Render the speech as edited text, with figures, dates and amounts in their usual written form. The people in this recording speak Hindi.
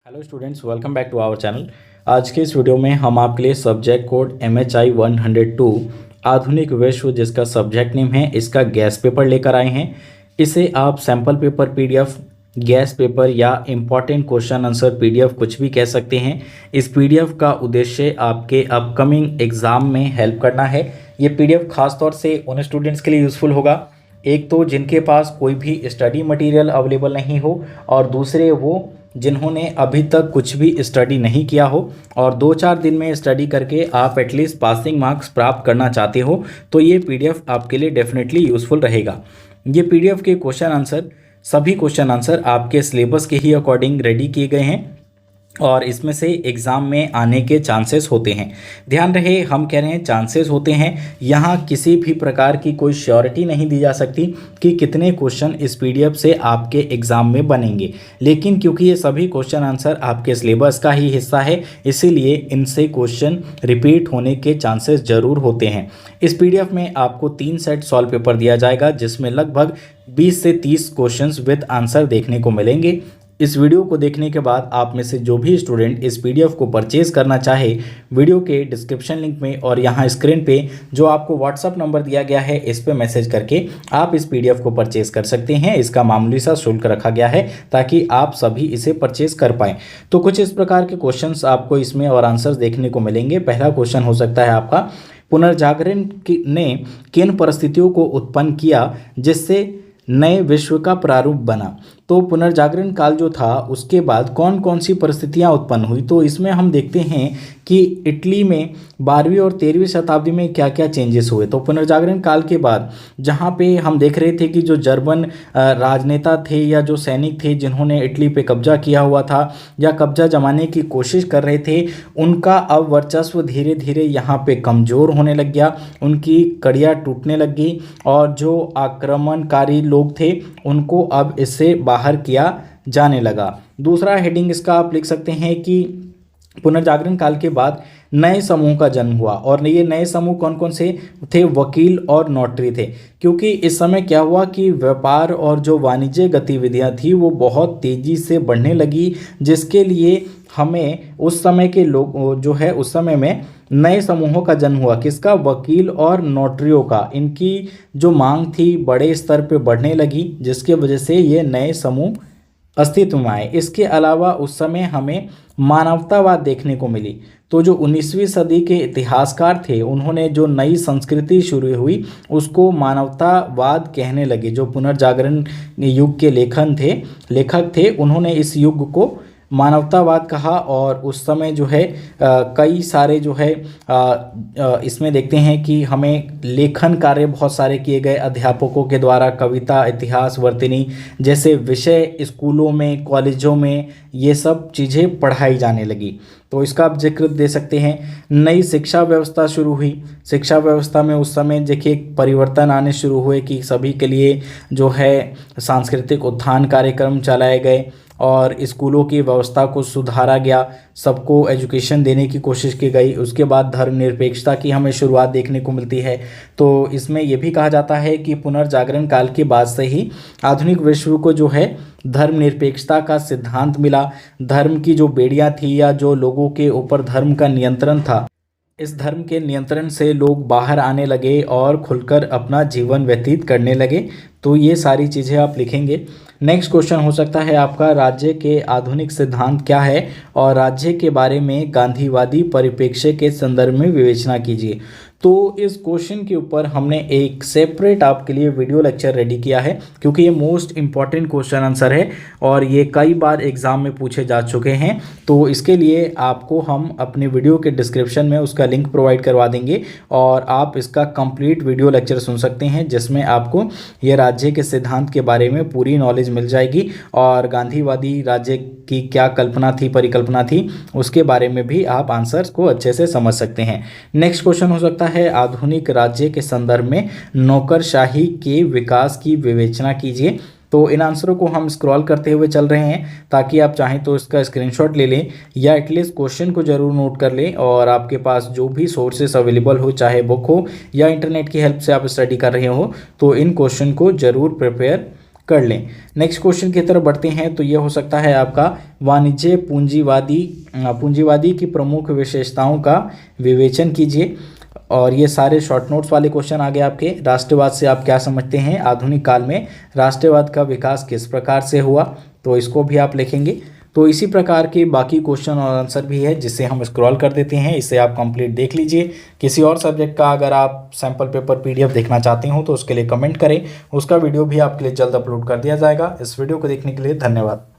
Hello students, welcome back to our channel. आज के इस वीडियो में हम आपके लिए सब्जेक्ट कोड MHI 102 आधुनिक विश्व, जिसका सब्जेक्ट नेम है, इसका गैस पेपर लेकर आए हैं। इसे आप sample paper PDF, gas paper या इम्पॉर्टेंट क्वेश्चन आंसर PDF कुछ भी कह सकते हैं। इस PDF का उद्देश्य आपके अपकमिंग एग्ज़ाम में हेल्प करना है। ये PDF खास तौर से उन स्टूडेंट्स के लिए यूज़फुल होगा, एक तो जिनके पास कोई भी स्टडी मटेरियल अवेलेबल नहीं हो, और दूसरे वो जिन्होंने अभी तक कुछ भी स्टडी नहीं किया हो और 2-4 दिन में स्टडी करके आप एटलीस्ट पासिंग मार्क्स प्राप्त करना चाहते हो, तो ये PDF आपके लिए डेफिनेटली यूज़फुल रहेगा। ये PDF के क्वेश्चन आंसर, सभी क्वेश्चन आंसर आपके सिलेबस के ही अकॉर्डिंग रेडी किए गए हैं और इसमें से एग्ज़ाम में आने के चांसेस होते हैं। ध्यान रहे, हम कह रहे हैं चांसेस होते हैं, यहाँ किसी भी प्रकार की कोई श्योरिटी नहीं दी जा सकती कि कितने क्वेश्चन इस PDF से आपके एग्ज़ाम में बनेंगे। लेकिन क्योंकि ये सभी क्वेश्चन आंसर आपके सिलेबस का ही हिस्सा है, इसीलिए इनसे क्वेश्चन रिपीट होने के चांसेस ज़रूर होते हैं। इस PDF में आपको 3 सेट सॉल्व पेपर दिया जाएगा, जिसमें लगभग 20 से 30 क्वेश्चंस विद आंसर देखने को मिलेंगे। इस वीडियो को देखने के बाद आप में से जो भी स्टूडेंट इस PDF को परचेज़ करना चाहे, वीडियो के डिस्क्रिप्शन लिंक में और यहाँ स्क्रीन पे जो आपको WhatsApp नंबर दिया गया है, इस पे मैसेज करके आप इस PDF को परचेज़ कर सकते हैं। इसका मामूली सा शुल्क रखा गया है ताकि आप सभी इसे परचेज़ कर पाएँ। तो कुछ इस प्रकार के क्वेश्चंस आपको इसमें और आंसर्स देखने को मिलेंगे। पहला क्वेश्चन हो सकता है आपका, पुनर्जागरण ने किन परिस्थितियों को उत्पन्न किया जिससे नए विश्व का प्रारूप बना। तो पुनर्जागरण काल जो था, उसके बाद कौन कौन सी परिस्थितियां उत्पन्न हुई, तो इसमें हम देखते हैं कि इटली में 12वीं और 13वीं शताब्दी में क्या क्या चेंजेस हुए। तो पुनर्जागरण काल के बाद जहां पे हम देख रहे थे कि जो जर्मन राजनेता थे या जो सैनिक थे जिन्होंने इटली पे कब्जा किया हुआ था या कब्जा जमाने की कोशिश कर रहे थे, उनका अब वर्चस्व धीरे धीरे यहाँ पे कमज़ोर होने लग गया, उनकी कड़ियाँ टूटने लग गई और जो आक्रमणकारी लोग थे उनको अब इससे बाहर किया जाने लगा। दूसरा हेडिंग इसका आप लिख सकते हैं कि पुनर्जागरण काल के बाद नए समूह का जन्म हुआ। और ये नए समूह कौन कौन से थे? वकील और नोटरी थे, क्योंकि इस समय क्या हुआ कि व्यापार और जो वाणिज्य गतिविधियां थी वो बहुत तेज़ी से बढ़ने लगी, जिसके लिए हमें उस समय के लोग जो है, उस समय में नए समूहों का जन्म हुआ। किसका? वकील और नोटरियों का। इनकी जो मांग थी बड़े स्तर पे बढ़ने लगी, जिसके वजह से ये नए समूह अस्तित्व में आए। इसके अलावा उस समय हमें मानवतावाद देखने को मिली। तो जो 19वीं सदी के इतिहासकार थे, उन्होंने जो नई संस्कृति शुरू हुई उसको मानवतावाद कहने लगे। जो पुनर्जागरण युग के लेखक थे, उन्होंने इस युग को मानवतावाद कहा। और उस समय जो है कई सारे जो है इसमें देखते हैं कि हमें लेखन कार्य बहुत सारे किए गए अध्यापकों के द्वारा। कविता, इतिहास, वर्तनी जैसे विषय स्कूलों में, कॉलेजों में ये सब चीज़ें पढ़ाई जाने लगी। तो इसका आप जिक्र दे सकते हैं। नई शिक्षा व्यवस्था शुरू हुई। शिक्षा व्यवस्था में उस समय देखिए परिवर्तन आने शुरू हुए कि सभी के लिए जो है सांस्कृतिक उत्थान कार्यक्रम चलाए गए और स्कूलों की व्यवस्था को सुधारा गया, सबको एजुकेशन देने की कोशिश की गई। उसके बाद धर्मनिरपेक्षता की हमें शुरुआत देखने को मिलती है। तो इसमें यह भी कहा जाता है कि पुनर्जागरण काल के बाद से ही आधुनिक विश्व को जो है धर्मनिरपेक्षता का सिद्धांत मिला। धर्म की जो बेड़ियां थी या जो लोगों के ऊपर धर्म का नियंत्रण था, इस धर्म के नियंत्रण से लोग बाहर आने लगे और खुलकर अपना जीवन व्यतीत करने लगे। तो ये सारी चीज़ें आप लिखेंगे। नेक्स्ट क्वेश्चन हो सकता है आपका, राज्य के आधुनिक सिद्धांत क्या है और राज्य के बारे में गांधीवादी परिप्रेक्ष्य के संदर्भ में विवेचना कीजिए। तो इस क्वेश्चन के ऊपर हमने एक सेपरेट आपके लिए वीडियो लेक्चर रेडी किया है, क्योंकि ये मोस्ट इम्पॉर्टेंट क्वेश्चन आंसर है और ये कई बार एग्जाम में पूछे जा चुके हैं। तो इसके लिए आपको हम अपने वीडियो के डिस्क्रिप्शन में उसका लिंक प्रोवाइड करवा देंगे और आप इसका कंप्लीट वीडियो लेक्चर सुन सकते हैं, जिसमें आपको ये राज्य के सिद्धांत के बारे में पूरी नॉलेज मिल जाएगी और गांधीवादी राज्य की क्या कल्पना थी, परिकल्पना थी, उसके बारे में भी आप आंसर्स को अच्छे से समझ सकते हैं। नेक्स्ट क्वेश्चन हो सकता है, आधुनिक राज्य के संदर्भ में नौकरशाही के विकास की विवेचना कीजिए। तो इन आंसरों को हम स्क्रॉल करते हुए चल रहे हैं, ताकि आप चाहें तो इसका स्क्रीनशॉट ले लें या एटलीस्ट क्वेश्चन को जरूर नोट कर लें और आपके पास जो भी सोर्सेस अवेलेबल हो, चाहे बुक हो या इंटरनेट की हेल्प से आप स्टडी कर रहे हो, तो इन क्वेश्चन को जरूर प्रिपेयर कर लें। नेक्स्ट क्वेश्चन की तरफ बढ़ते हैं। तो ये हो सकता है आपका वाणिज्य पूंजीवादी की प्रमुख विशेषताओं का विवेचन कीजिए। और ये सारे शॉर्ट नोट्स वाले क्वेश्चन आ गए आपके। राष्ट्रवाद से आप क्या समझते हैं, आधुनिक काल में राष्ट्रवाद का विकास किस प्रकार से हुआ, तो इसको भी आप लिखेंगे। तो इसी प्रकार के बाकी क्वेश्चन और आंसर भी है जिसे हम स्क्रॉल कर देते हैं, इसे आप कंप्लीट देख लीजिए। किसी और सब्जेक्ट का अगर आप सैम्पल पेपर PDF देखना चाहते हो तो उसके लिए कमेंट करें, उसका वीडियो भी आपके लिए जल्द अपलोड कर दिया जाएगा। इस वीडियो को देखने के लिए धन्यवाद।